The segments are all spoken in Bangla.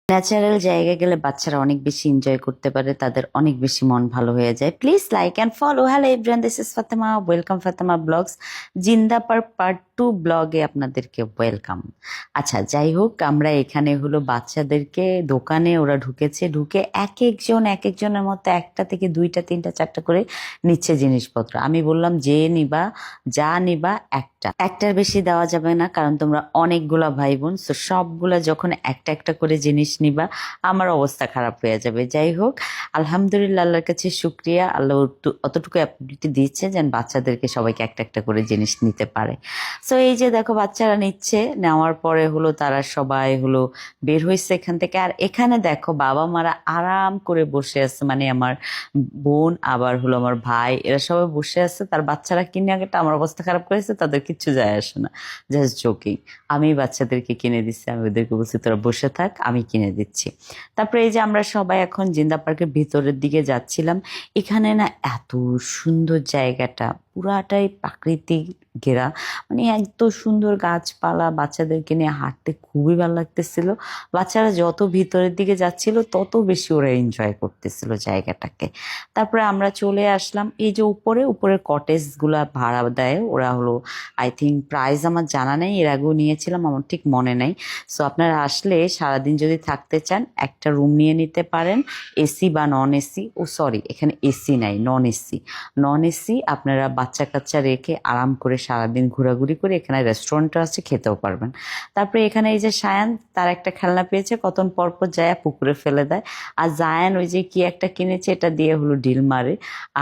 ন্যাচারাল জায়গায় গেলে বাচ্চারা অনেক বেশি এনজয় করতে পারে, তাদের অনেক বেশি মন ভালো হয়ে যায়। Please like and follow. Hello everyone, this is Fatema, welcome Fatema blogs. জিন্দাপার পার্ট 2 ব্লগে আপনাদেরকে ওয়েলকাম। আচ্ছা, যাই হোক, আমরা এখানে হলো বাচ্চাদেরকে দোকানে ওরা ঢুকেছে, ঢুকে এক একজনের মতো একটা থেকে দুইটা তিনটা চারটা করে নিচ্ছে জিনিসপত্র। আমি বললাম যে নিবা, যা নিবা একটার বেশি দেওয়া যাবে না, কারণ তোমরা অনেকগুলা ভাই বোন, তো সবগুলা যখন একটা একটা করে জিনিস নিবা আমার অবস্থা খারাপ হয়ে যাবে। যাই হোক, আলহামদুলিল্লাহ, আল্লাহর কাছে শুক্রিয়া, আল্লাহ অতটুকু অ্যাবিলিটি দিচ্ছে যেন বাচ্চাদেরকে সবাইকে একটা একটা করে জিনিস নিতে পারে। সো এই যে দেখো বাচ্চারা নিচ্ছে, নেওয়ার পরে হলো তারা সবাই হলো বের হয়েছে এখান থেকে। আর এখানে দেখো বাবা মারা আরাম করে বসে আছে, মানে আমার বোন আবার হলো আমার ভাই, এরা সবাই বসে আছে। তার বাচ্চারা কিনে আগেটা আমার অবস্থা খারাপ করেছে, তাদের কিচ্ছু যায় আসে না, জাস্ট জোকিং। আমি বাচ্চাদেরকে কিনে দিচ্ছি, আমি ওদেরকে বলছি তোরা বসে থাক, আমি কিনে দিচ্ছি। তারপরে এই যে আমরা সবাই এখন জিন্দা পার্কের ভিতরের দিকে যাচ্ছিলাম। এখানে না এত সুন্দর জায়গাটা, পুরাটাই প্রাকৃতিক ঘেরা, মানে এত সুন্দর গাছপালা, বাচ্চাদেরকে নিয়ে হাঁটতে খুবই ভালো লাগতেছিল। বাচ্চারা যত ভিতরের দিকে যাচ্ছিল তত বেশি ওরা এনজয় করতেছিল জায়গাটাকে। তারপরে আমরা চলে আসলাম এই যে উপরের কটেজ গুলা ভাড়া দেয় ওরা, হলো আই থিঙ্ক প্রাইস আমার জানা নেই, এর আগেও নিয়েছিলাম, আমার ঠিক মনে নেই। সো আপনারা আসলে সারাদিন যদি থাকতে চান একটা রুম নিয়ে নিতে পারেন, এসি বা নন এসি। ও সরি, এখানে এসি নাই, নন এসি। নন এসি আপনারা বাচ্চা কাচ্চা রেখে আরাম করে সারাদিন ঘোরাঘুরি করে, এখানে রেস্টুরেন্টও আছে, খেতেও পারবেন। তারপরে এখানে এই যে সায়ান, তার একটা খেলনা পেয়েছে, কতক্ষণ পর পর যায় পুকুরে ফেলে দেয়। আর জায়ান ওই যে কি একটা কিনেছে, এটা দিয়ে হলো ডিল মারে।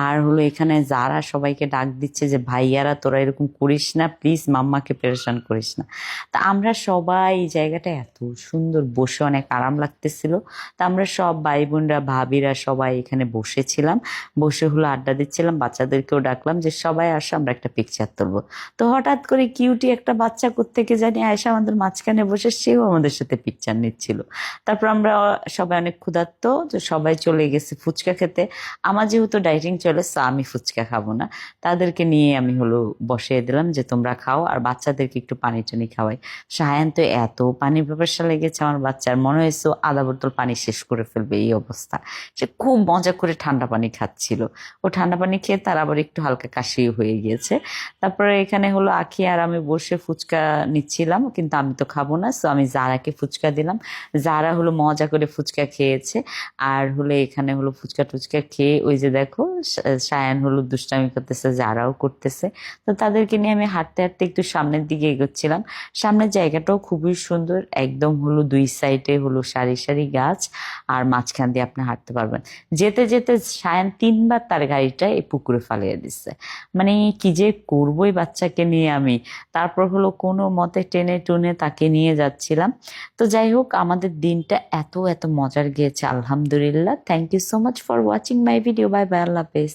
আর হলো এখানে যারা সবাইকে ডাক দিচ্ছে যে ভাইয়ারা তোরা এরকম করিস না, প্লিজ মাম্মাকে পেরেশান করিস না। তা আমরা সবাই, এই জায়গাটা এত সুন্দর, বসে অনেক আরাম লাগতেছিল। তা আমরা সব ভাই বোনরা ভাবিরা সবাই এখানে বসেছিলাম, বসে হলো আড্ডা দিচ্ছিলাম। বাচ্চাদেরকেও ডাকলাম যে সবাই আসো আমরা একটা পিকচার তুলবো। তো হঠাৎ করে কিউটি একটা বাচ্চা কোত্থেকে জানি আয়সা আমাদের মাঝখানে বসে, সেও আমাদের সাথে পিকচার নিচ্ছিল। তারপর আমরা সবাই অনেক ক্ষুধার্ত, তো সবাই চলে গেছে ফুচকা খেতে। আমার যেহেতু ডাইটিং চলেছে, আমি ফুচকা খাবো না, তাদেরকে নিয়ে আমি হলো বসিয়ে দিলাম যে তোমরা খাও, আর বাচ্চাদেরকে একটু পানি টানি খাওয়াই। সায়ান তো এত পানি ব্যাপারটা লেগেছে, আমার বাচ্চার মনে হয়েছে ও আধা বোতল পানি শেষ করে ফেলবে, এই অবস্থা। সে খুব মজা করে ঠান্ডা পানি খাচ্ছিল। ও ঠান্ডা পানি খেয়ে তার আবার একটু হালকা কাশি হয়ে গিয়েছে। তারপরে এখানে হলো আখি আর আমি বসে ফুচকা নিচ্ছিলাম, কিন্তু আমি তো খাবো না, সো আমি জারাকে ফুচকা দিলাম। জারা হলো মজা করে ফুচকা খেয়েছে। আর হলো এখানে হলো ফুচকা টুচকা খেয়ে ওই যে দেখো সায়ান হলো দুষ্টামি করতেছে, জারাও করতেছে। তো তাদেরকে নিয়ে আমি হাঁটতে হাঁটতে একটু সামনের দিকে এগোচ্ছিলাম। সামনের জায়গাটাও খুবই সুন্দর, একদম হলো দুই সাইডে হলো সারি সারি গাছ, আর মাঝখান দিয়ে আপনি হাঁটতে পারবেন। যেতে যেতে সায়ান 3বার তার গাড়িটা এই পুকুরে ফালিয়ে দিচ্ছে। মানে কি যে করবোই বাচ্চাকে নিয়ে আমি। তারপর হলো কোনো মতে টেনে টুনে তাকে নিয়ে যাচ্ছিলাম। তো যাই হোক, আমাদের দিনটা এত এত মজার গিয়েছে, আলহামদুলিল্লাহ। Thank you so much for watching my video. Bye bye, আল্লাহ হাফেজ।